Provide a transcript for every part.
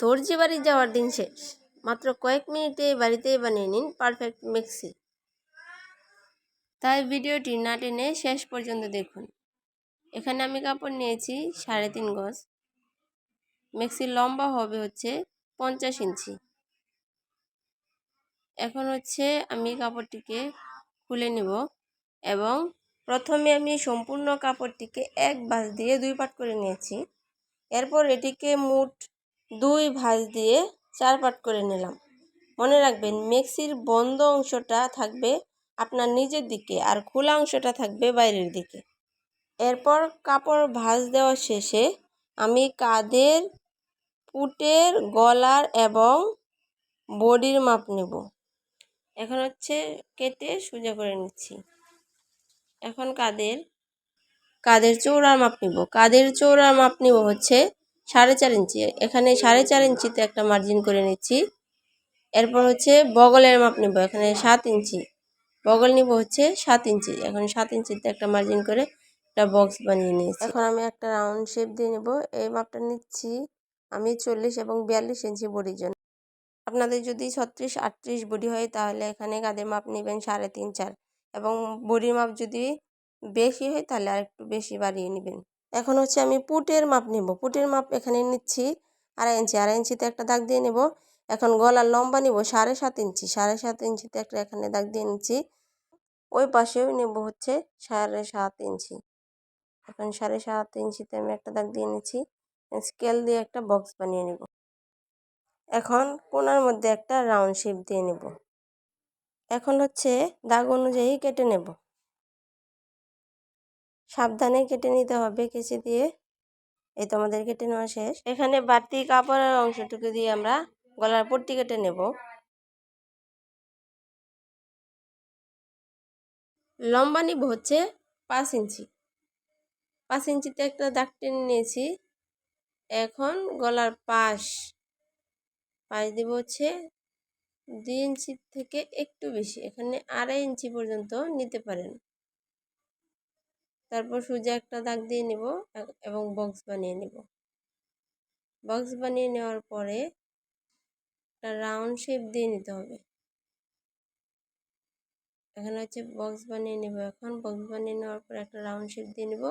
দর্জি বাড়ি যাওয়ার দিন শেষ। মাত্র কয়েক মিনিটে বাড়িতেই বানিয়ে নিন পারফেক্ট মেক্সি। তাই ভিডিওটি না টেনে শেষ পর্যন্ত দেখুন। এখানে আমি কাপড় নিয়েছি 3.5 গজ। মেক্সির লম্বা হবে হচ্ছে 50 ইঞ্চি। এখন হচ্ছে আমি কাপড়টিকে খুলে নিব এবং প্রথমে আমি সম্পূর্ণ কাপড়টিকে এক ভাঁজ দিয়ে 2 পাট করে নিয়েছি। এরপর এটিকে মোট 2 ভাঁজ দিয়ে 4 পাট করে নিলাম। মনে রাখবেন, মেক্সির বন্ধ অংশটা থাকবে আপনার নিজের দিকে আর খোলা অংশটা থাকবে বাইরের দিকে। এরপর কাপড় ভাঁজ দেওয়া শেষে আমি কাঁধের, পুটের, গলার এবং বডির মাপ নেব। এখন হচ্ছে কেটে সোজা করে নিচ্ছি। এখন কাঁধের চৌড়ার মাপ নিব। কাঁধের চৌড়ার মাপ নিব হচ্ছে 4.5 ইঞ্চি। এখানে 4.5 ইঞ্চিতে একটা মার্জিন করে নিচ্ছি। এরপর হচ্ছে বগলের মাপ নিব। এখানে 7 ইঞ্চি। বগল নিব হচ্ছে 7 ইঞ্চি। এখন 7 ইঞ্চিতে একটা মার্জিন করে একটা বক্স বানিয়ে নিয়েছি। এখন আমি একটা রাউন্ড শেপ দিয়ে নেব। এই মাপটা নিচ্ছি আমি 40 এবং 42 ইঞ্চি বডির জন্য। আপনাদের যদি 36-38 বডি হয় তাহলে এখানে কাঁধের মাপ নেবেন 3.5-4 এবং বডির মাপ যদি বেশি হয় তাহলে আর একটু বেশি বাড়িয়ে নেবেন। এখন হচ্ছে আমি পুটের মাপ নেব। পুটের মাপ এখানে নিচ্ছি 2.5 ইঞ্চি। 2.5 ইঞ্চিতে একটা দাগ দিয়ে নেব। এখন গলার লম্বা নিব 7.5 ইঞ্চি। 7.5 ইঞ্চিতে একটা এখানে দাগ দিয়ে নিচ্ছি। ওই পাশেও নেব হচ্ছে 7.5 ইঞ্চি। এখন 7.5 ইঞ্চিতে আমি একটা দাগ দিয়ে নিচ্ছি। স্কেল দিয়ে একটা বক্স বানিয়ে নেব। এখন কোণার মধ্যে একটা রাউন্ড শেপ দিয়ে নেব। এখন হচ্ছে দাগ অনুযায়ী কেটে নেব। সাবধানে কেটে নিতে হবে কেচি দিয়ে। এই তো আমাদের কেটে নেওয়া শেষ। এখানে বাড়তি কাপড়ের অংশটুকু দিয়ে আমরা গলার পট্টি কেটে নেব। লম্বা নিব হচ্ছে 5 ইঞ্চি। 5 ইঞ্চিতে একটা দাগ টেনে নিয়েছি। এখন গলার পাশ দিব হচ্ছে 2 ইঞ্চি থেকে একটু বেশি। এখানে 2.5 ইঞ্চি পর্যন্ত নিতে পারেন। তারপর সোজা একটা দাগ দিয়ে নেব এবং বক্স বানিয়ে নেব। বক্স বানিয়ে নেওয়ার পরে একটা রাউন্ড শেপ দিয়ে নিতে হবে। এখানে হচ্ছে বক্স বানিয়ে নেব। এখন বক্স বানিয়ে নেওয়ার পর একটা রাউন্ড শেপ দিয়ে নেব।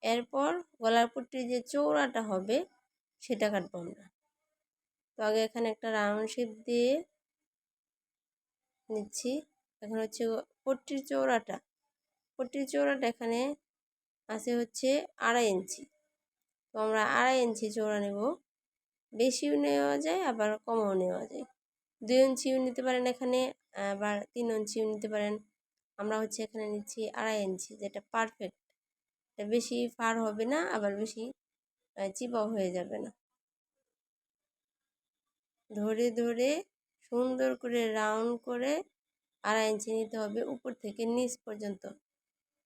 এরপর গলার পট্টির যে চৌড়াটা হবে সেটা কাটবো আমরা। তো আগে এখানে একটা রাউন্ড শেপ দিয়ে নিচ্ছি। এখন হচ্ছে পট্টির চৌড়াটা এখানে আছে হচ্ছে 2.5 ইঞ্চি। তো আমরা 2.5 ইঞ্চি চৌড়া নেব। বেশিও নেওয়া যায় আবার কমও নেওয়া যায়। 2 ইঞ্চিও নিতে পারেন এখানে, আবার 3 ইঞ্চিও নিতে পারেন। আমরা হচ্ছে এখানে নিচ্ছি 2.5 ইঞ্চি, যেটা পারফেক্ট। এটা বেশি ফার হবে না, আবার বেশি চিপাও হয়ে যাবে না। ধরে ধরে সুন্দর করে রাউন্ড করে 2.5 ইঞ্চি নিতে হবে উপর থেকে নিচ পর্যন্ত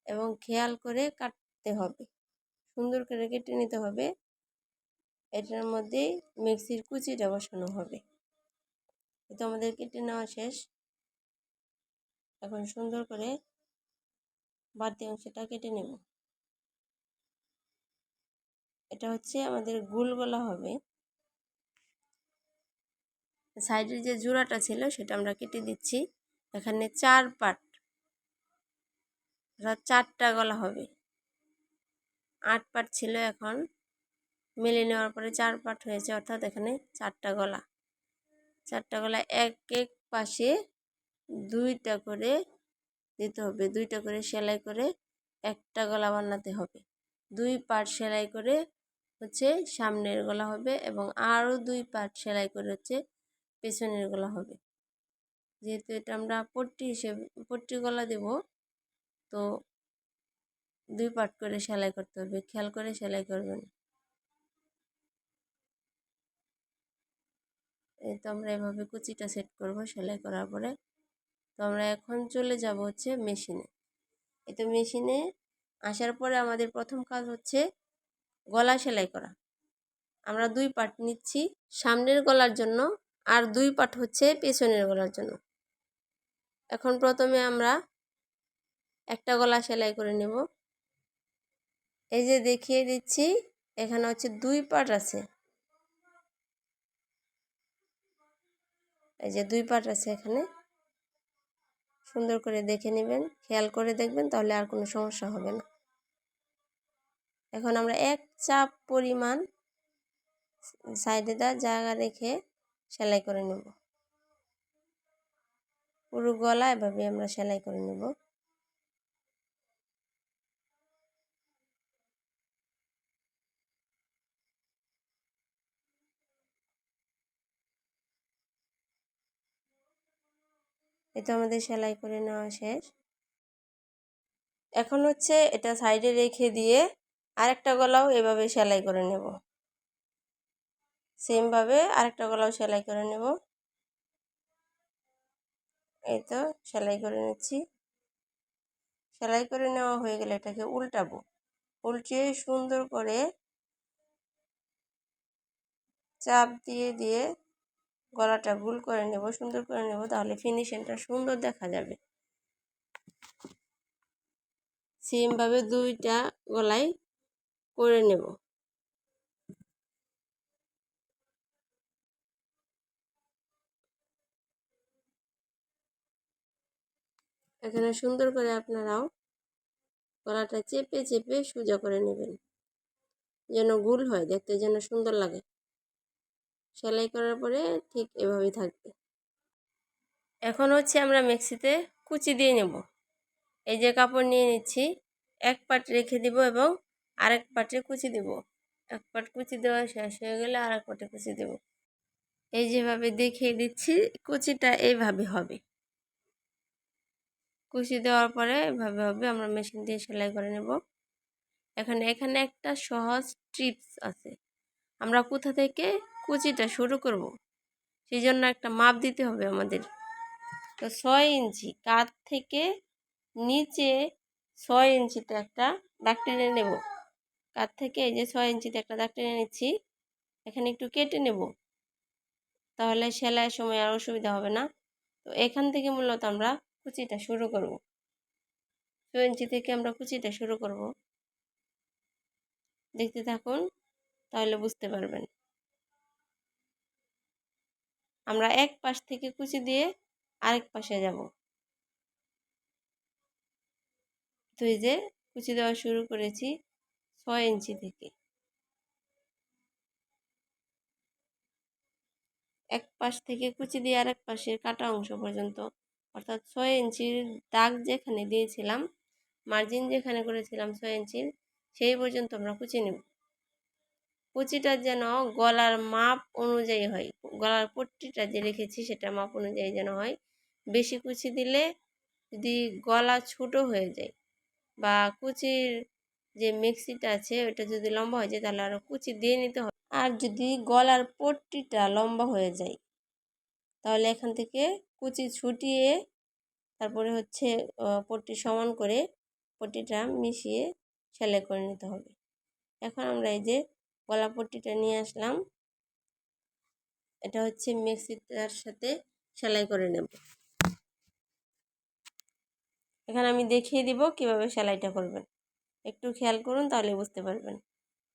এবং খেয়াল করে কাটতে হবে। সুন্দর করে কেটে নিতে হবে। এটার মধ্যে মিক্সির কুচিটা বসানো হবে। এটা আমাদের কেটে নেওয়া শেষ। এখন সুন্দর করে বাড়তি অংশটা কেটে নেব। এটা হচ্ছে আমাদের গোল গলা হবে। সাইডের যে জোড়াটা ছিল সেটা আমরা কেটে দিচ্ছি। এখানে 4 পাট, 4টা গলা হবে। 8 পাট ছিল, এখন মেলে নেওয়ার পরে 4 পাট হয়েছে, অর্থাৎ এখানে 4টা গলা। 4টা গলা এক এক পাশে 2টা করে দিতে হবে। 2টা করে সেলাই করে একটা গলা বানাতে হবে। 2 পাট সেলাই করে হচ্ছে সামনের গলা হবে এবং আরও 2 পাট সেলাই করে হচ্ছে পেছনের গলা হবে। যেহেতু এটা আমরা পট্টি গলা দেব, তো 2 পাট করে সেলাই করতে হবে। খেয়াল করে সেলাই করবেন। এই তো আমরা এভাবে কুচিটা সেট করব সেলাই করার পরে। তো আমরা এখন চলে যাব হচ্ছে মেশিনে। এই তো মেশিনে আসার পরে আমাদের প্রথম কাজ হচ্ছে গলা সেলাই করা। আমরা 2 পাট নিচ্ছি সামনের গলার জন্য আর 2 পাট হচ্ছে পেছনের গলার জন্য। এখন প্রথমে আমরা একটা গলা সেলাই করে নেব। এই যে দেখিয়ে দিচ্ছি, এখানে হচ্ছে 2 পাট আছে। এই যে 2 পাট আছে এখানে, সুন্দর করে দেখে নেবেন, খেয়াল করে দেখবেন, তাহলে আর কোনো সমস্যা হবে না। এখন আমরা 1 চাপ পরিমাণ সাইডে জায়গা রেখে সেলাই করে নেব। পুরো গলা এভাবে আমরা সেলাই করে নেব। এই তো আমাদের সেলাই করে নেওয়া শেষ। এখন হচ্ছে এটা সাইডে রেখে দিয়ে আরেকটা গলাও এভাবে সেলাই করে নেব। সেমভাবে আরেকটা গলাও সেলাই করে নেব। এই তো সেলাই করে নিচ্ছি। সেলাই করে নেওয়া হয়ে গেলে এটাকে উল্টাবো। উল্টিয়ে সুন্দর করে চাপ দিয়ে দিয়ে গলাটা গোল করে নেব, সুন্দর করে নেব, তাহলে ফিনিশিংটা সুন্দর দেখা যাবে। সেমভাবে 2টা গলাই করে নেব। এখানে সুন্দর করে আপনারাও গলাটা চেপে চেপে সোজা করে নেবেন, যেন গোল হয়, দেখতে যেন সুন্দর লাগে। সেলাই করার পরে ঠিক এভাবেই থাকবে। এখন হচ্ছে আমরা মেক্সিতে কুচি দিয়ে নেব। এই যে কাপড় নিয়ে নিচ্ছি, এক পাট রেখে দিব এবং আরেক পাটে কুচি দেব। এক পাট কুচি দেওয়া শেষ হয়ে গেলে আরেক পাটে কুচি দেব। এই যেভাবে দেখিয়ে দিচ্ছি, কুচিটা এইভাবে হবে। কুচি দেওয়ার পরে এভাবে হবে, আমরা মেশিন দিয়ে সেলাই করে নেব। এখানে একটা সহজ টিপস আছে, আমরা কোথা থেকে কুচিটা শুরু করব সেই জন্য একটা মাপ দিতে হবে আমাদের। তো 6 ইঞ্চি কাঁধ থেকে নিচে 6 ইঞ্চিতে একটা দাগ টেনে নেব। কাঁধ থেকে এই যে 6 ইঞ্চিতে একটা দাগ টেনে নিচ্ছি। এখানে একটু কেটে নেব, তাহলে সেলাইয়ের সময় আর অসুবিধা হবে না। তো এখান থেকে মূলত আমরা কুচিটা শুরু করব। 6 ইঞ্চি থেকে আমরা কুচিটা শুরু করব। দেখতে থাকুন, তাহলে বুঝতে পারবেন। আমরা এক পাশ থেকে কুচি দিয়ে আরেক পাশে যাব। তো এই যে কুচি দেওয়া শুরু করেছি 6 ইঞ্চি থেকে। এক পাশ থেকে কুচি দিয়ে আরেক পাশের কাটা অংশ পর্যন্ত, অর্থাৎ 6 ইঞ্চির দাগ যেখানে দিয়েছিলাম, মার্জিন যেখানে করেছিলাম 6 ইঞ্চির, সেই পর্যন্ত আমরা কুচি নেব। কুচিটা যেন গলার মাপ অনুযায়ী হয়, গলার পট্টিটা যে রেখেছি সেটা মাপ অনুযায়ী যেন হয়। বেশি কুচি দিলে যদি গলা ছোট হয়ে যায় বা কুচির যে মেক্সিটা আছে ওটা যদি লম্বা হয়ে যায়, তাহলে আরও কুচি দিয়ে নিতে হবে। আর যদি গলার পট্টিটা লম্বা হয়ে যায়, তাহলে এখান থেকে কুচি ছুটিয়ে তারপরে হচ্ছে পট্টি সমান করে পট্টিটা মিশিয়ে সেলাই করে নিতে হবে। এখন আমরা এই যে গলা পট্টিটা নিয়ে আসলাম, এটা হচ্ছে মেক্সিটার সাথে সেলাই করে নেব। এখানে আমি দেখিয়ে দিব কিভাবে সেলাইটা করবেন, একটু খেয়াল করুন, তাহলে বুঝতে পারবেন।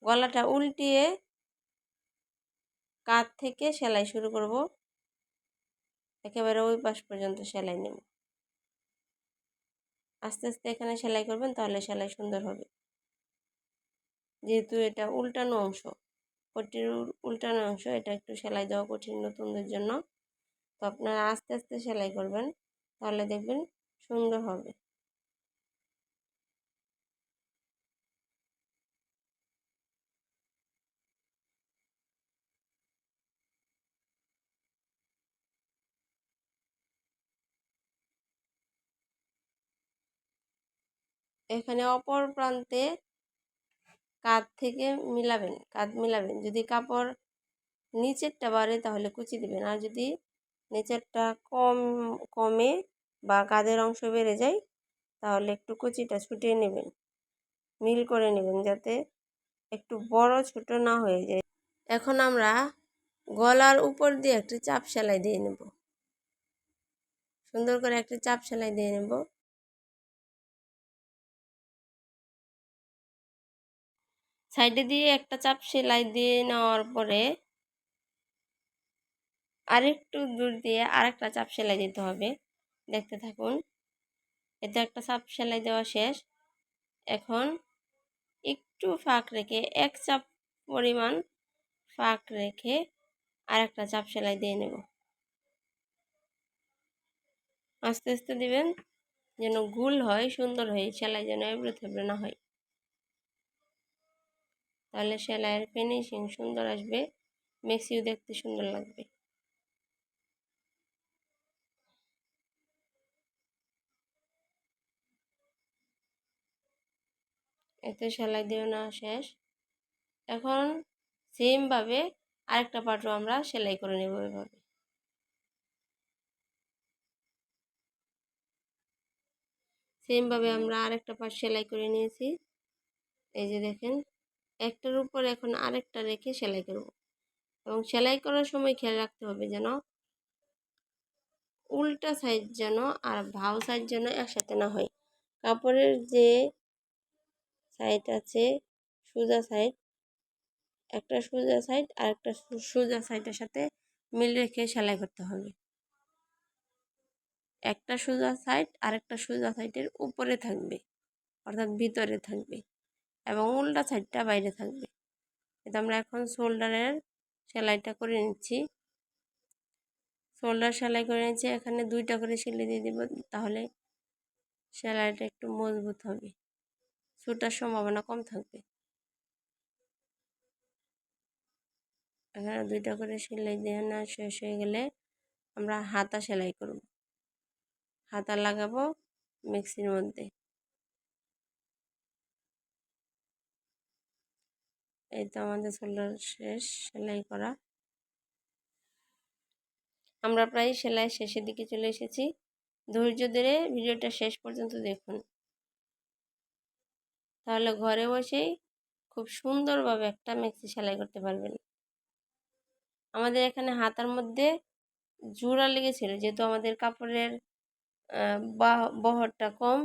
গলাটা উল্টিয়ে কাঁধ থেকে সেলাই শুরু করব, একেবারে ওই পাশ পর্যন্ত সেলাই নেব। আস্তে আস্তে এখানে সেলাই করবেন, তাহলে সেলাই সুন্দর হবে। যেহেতু এটা উল্টানো অংশ, পট্টির উল্টানো অংশ, এটা একটু সেলাই দেওয়া কঠিন নতুনদের জন্য। তো আপনারা আস্তে আস্তে সেলাই করবেন, তাহলে দেখবেন সুন্দর হবে। এখানে অপর প্রান্তে কাঁধ থেকে মিলাবেন, কাঁধ মিলাবেন। যদি কাপড় নিচেরটা বাড়ে তাহলে কুচি দিবেন, আর যদি নিচেরটা কমে বা কাঁধের অংশ বেড়ে যায়, তাহলে একটু কুচিটা ছুটিয়ে নেবেন, মিল করে নেবেন, যাতে একটু বড় ছোট না হয়ে যায়। এখন আমরা গলার উপর দিয়ে একটি চাপ সেলাই দিয়ে নেব, সুন্দর করে একটি চাপ সেলাই দিয়ে নেব। সাইডে দিয়ে একটা চাপ সেলাই দিয়ে নেওয়ার পরে আরেকটু দূর দিয়ে আরেকটা চাপ সেলাই দিতে হবে। দেখতে থাকুন। এতে একটা চাপ সেলাই দেওয়া শেষ। এখন একটু ফাঁক রেখে 1 চাপ পরিমাণ ফাঁক রেখে আরেকটা চাপ সেলাই দিয়ে নেব। আস্তে আস্তে দিবেন যেন গোল হয়, সুন্দর হয়, সেলাই যেন এবড়ো থেবড়ো না হয়। তাহলে সেলাইয়ের ফিনিশিং সুন্দর আসবে, মেক্সিও দেখতে সুন্দর লাগবে। এতে সেলাই দিয়ে নেওয়া শেষ। এখন সেমভাবে আরেকটা পার্টও আমরা সেলাই করে নেব। এভাবে সেমভাবে আমরা আরেকটা পার্ট সেলাই করে নিয়েছি। এই যে দেখেন, একটার উপর এখন আরেকটা রেখে সেলাই করব। এবং সেলাই করার সময় খেয়াল রাখতে হবে যেন উল্টা সাইড যেন আর ভাও সাইড যেন একসাথে না হয়। কাপড়ের যে সাইড আছে সোজা সাইড, একটা সোজা সাইড আর একটা সোজা সাইডের সাথে মিল রেখে সেলাই করতে হবে। একটা সোজা সাইড আর একটা সোজা সাইডের উপরে থাকবে, অর্থাৎ ভিতরে থাকবে, এবং উল্টা সাইডটা বাইরে থাকবে। এটা আমরা এখন শোল্ডারের সেলাইটা করে নিচ্ছি। শোল্ডার সেলাই করে নিচ্ছি। এখানে 2টা করে সেলাই দিয়ে দেব, তাহলে সেলাইটা একটু মজবুত হবে, ছুটার সম্ভাবনা কম থাকবে। এখানে 2টা করে সেলাই দিয়ে না শেষ হয়ে গেলে আমরা হাতা সেলাই করব। হাতা লাগাবো মেক্সির মধ্যে। এই তো আমাদের শোল্ডার শেষ সেলাই করা। আমরা প্রায় সেলাই শেষের দিকে চলে এসেছি। ধৈর্য ধরে ভিডিওটা শেষ পর্যন্ত দেখুন, তাহলে ঘরে বসেই খুব সুন্দরভাবে একটা মেক্সি সেলাই করতে পারবেন। আমাদের এখানে হাতার মধ্যে জোড়া লেগেছিল, যেহেতু আমাদের কাপড়ের বহরটা কম,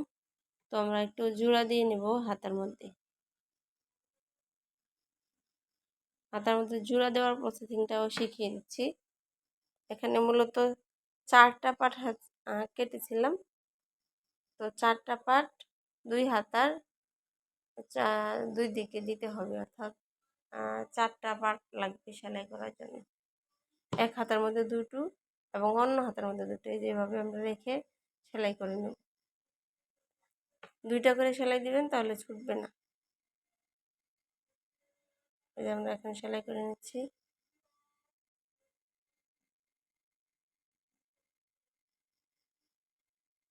তো আমরা একটু জোড়া দিয়ে নেব হাতার মধ্যে। হাতার মধ্যে জোড়া দেওয়ার প্রসেসিংটাও শিখিয়ে দিচ্ছি। এখানে মূলত 4টা পার্ট কেটেছিলাম, তো 4টা পার্ট 2 হাতার 2 দিকে দিতে হবে, অর্থাৎ 4টা পার্ট লাগবে সেলাই করার জন্য। এক হাতার মধ্যে 2টো এবং অন্য হাতার মধ্যে 2টো, যেভাবে আমরা রেখে সেলাই করে নেব। 2টা করে সেলাই দিবেন, তাহলে ছুটবে না। এই যে আমরা এখন সেলাই করে নিচ্ছি।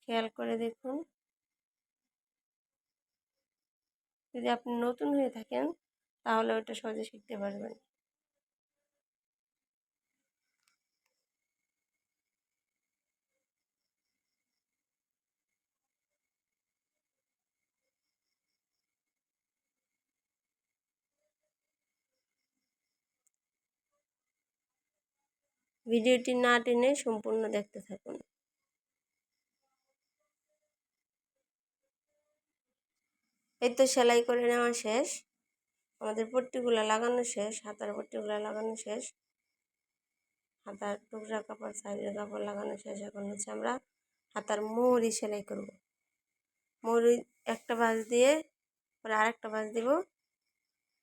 খেয়াল করে দেখুন। যদি আপনি নতুন হয়ে থাকেন তাহলে ওটা সহজে শিখতে পারবেন। ভিডিওটি না টেনে সম্পূর্ণ দেখতে থাকুন। এই তো সেলাই করে নেওয়া শেষ। আমাদের পট্টিগুলো লাগানো শেষ, হাতার পট্টিগুলো লাগানো শেষ, হাতার টুকরা কাপড় সাইডের কাপড় লাগানো শেষ। এখন হচ্ছে আমরা হাতার মোহরি সেলাই করব। মোহরি একটা ভাঁজ দিয়ে পরে আরেকটা ভাঁজ দিব,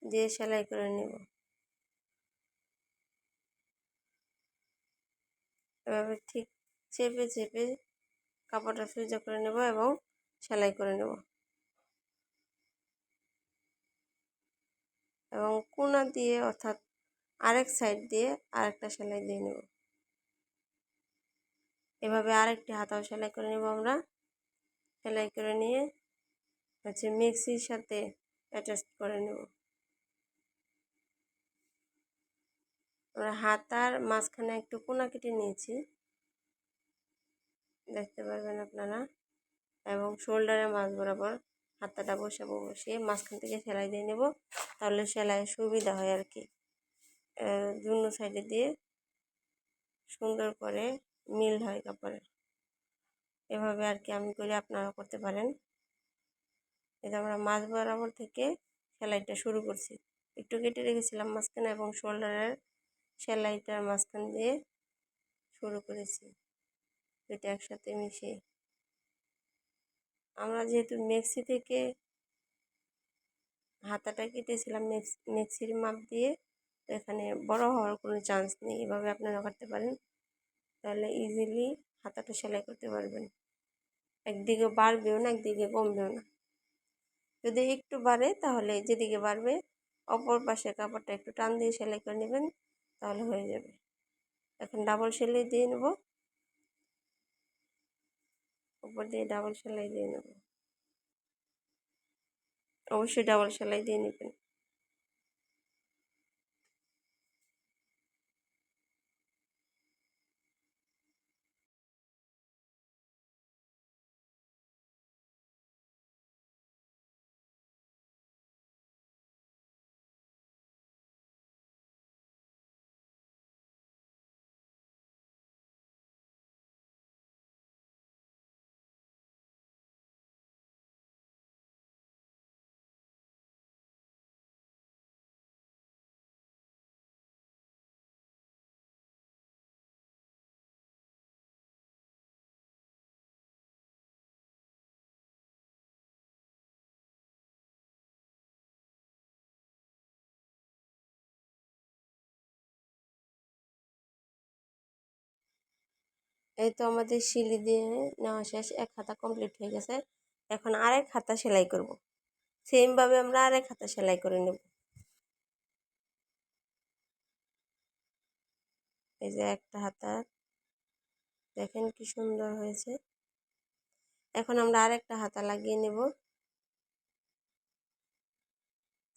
দিয়ে সেলাই করে নেব। এভাবে ঠিক চেপে চেপে কাপড়টা সোজা করে নেব এবং সেলাই করে নেব, এবং কোনা দিয়ে অর্থাৎ আরেক সাইড দিয়ে আরেকটা সেলাই দিয়ে নেব। এভাবে আরেকটি হাতাও সেলাই করে নেব আমরা। সেলাই করে নিয়ে হচ্ছে মিক্সির সাথে অ্যাটাচ করে নেব। আমরা হাতার মাঝখানে একটু কোনা কেটে নিয়েছি, দেখতে পারবেন আপনারা, এবং শোল্ডারের মাঝ বরাবর হাতাটা বসিয়ে মাঝখান থেকে সেলাই দিয়ে নেব, তাহলে সেলাইয়ের সুবিধা হয় আর কি। দুনো সাইডে দিয়ে সুন্দর করে মিল হয় কাপড়ের। এভাবে আর কি আমি করি, আপনারা করতে পারেন। এই যে আমরা মাঝ বরাবর থেকে সেলাইটা শুরু করছি, একটু কেটে রেখেছিলাম মাঝখানে, এবং শোল্ডারের সেলাইটার মাঝখান দিয়ে শুরু করেছি, দুইটা একসাথে মিশিয়ে। আমরা যেহেতু মেক্সি থেকে হাতাটা কেটেছিলাম মেক্সির মাপ দিয়ে, তো এখানে বড় হওয়ার কোনো চান্স নেই। এভাবে আপনারা করতে পারেন, তাহলে ইজিলি হাতাটা সেলাই করতে পারবেন। একদিকে বাড়বেও না, একদিকে কমবেও না। যদি একটু বাড়ে তাহলে যেদিকে বাড়বে অপর পাশের কাপড়টা একটু টান দিয়ে সেলাই করে নেবেন, তাহলে হয়ে যাবে। এখন ডাবল সেলাই দিয়ে নেব, উপর দিয়ে ডাবল সেলাই দিয়ে নেব। অবশ্যই ডাবল সেলাই দিয়ে নেবেন। এই তো আমাদের সিলি দিয়ে নেওয়া শেষ, এক হাতা কমপ্লিট হয়ে গেছে। এখন আরেক হাতা সেলাই করব। সেমভাবে আমরা আরেক হাতা সেলাই করে নেব। এই যে একটা হাতা, দেখেন কি সুন্দর হয়েছে। এখন আমরা আরেকটা হাতা লাগিয়ে নেব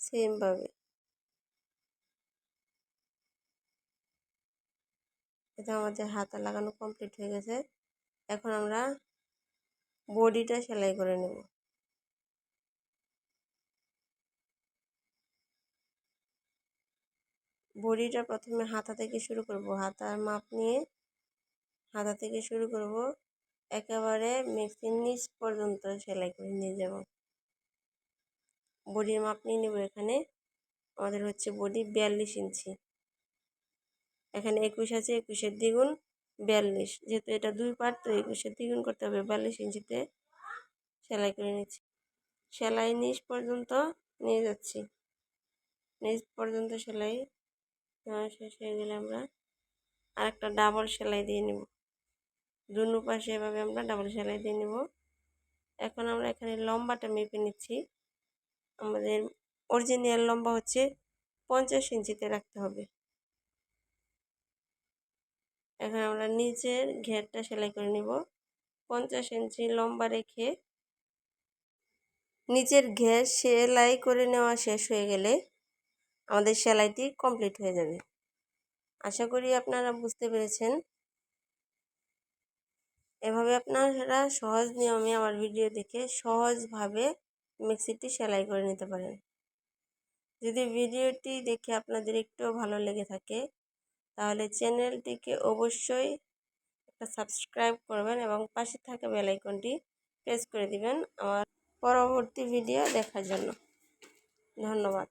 সেমভাবে। এটা আমাদের হাতা লাগানো কমপ্লিট হয়ে গেছে। এখন আমরা বডিটা সেলাই করে নেব। বডিটা প্রথমে হাতা থেকে শুরু করব, হাতার মাপ নিয়ে হাতা থেকে শুরু করব, একেবারে মেক্সির নিচ পর্যন্ত সেলাই করে নিয়ে যাব। বডির মাপ নিয়ে নেব। এখানে আমাদের হচ্ছে বডি 42 ইঞ্চি, এখানে 21 আছে, 21-এর দ্বিগুণ 42, যেহেতু এটা দুই পার্ট তো 21-এর দ্বিগুণ করতে হবে। 42 ইঞ্চিতে সেলাই করে নিচ্ছি। সেলাই নিচ পর্যন্ত নিয়ে যাচ্ছি, নিচ পর্যন্ত সেলাই শেষ হয়ে গেলে আমরা আরেকটা ডাবল সেলাই দিয়ে নেব। দুনো পাশে এভাবে আমরা ডাবল সেলাই দিয়ে নেব। এখন আমরা এখানে লম্বাটা মেপে নিচ্ছি। আমাদের অরিজিনাল লম্বা হচ্ছে 50 ইঞ্চিতে রাখতে হবে। এখন আমরা নিচের ঘেরটা সেলাই করে নিব। 50 ইঞ্চি লম্বা রেখে নিচের ঘের সেলাই করে নেওয়া শেষ হয়ে গেলে আমাদের সেলাইটি কমপ্লিট হয়ে যাবে। আশা করি আপনারা বুঝতে পেরেছেন। এভাবে আপনারা সহজ নিয়মে আমার ভিডিও দেখে সহজভাবে মেক্সিটি সেলাই করে নিতে পারেন। যদি ভিডিওটি দেখে আপনাদের একটুও ভালো লেগে থাকে তাহলে চ্যানেলটিকে অবশ্যই একটা সাবস্ক্রাইব করবেন এবং পাশে থাকা বেল আইকনটি প্রেস করে দিবেন আমার পরবর্তী ভিডিও দেখার জন্য। ধন্যবাদ।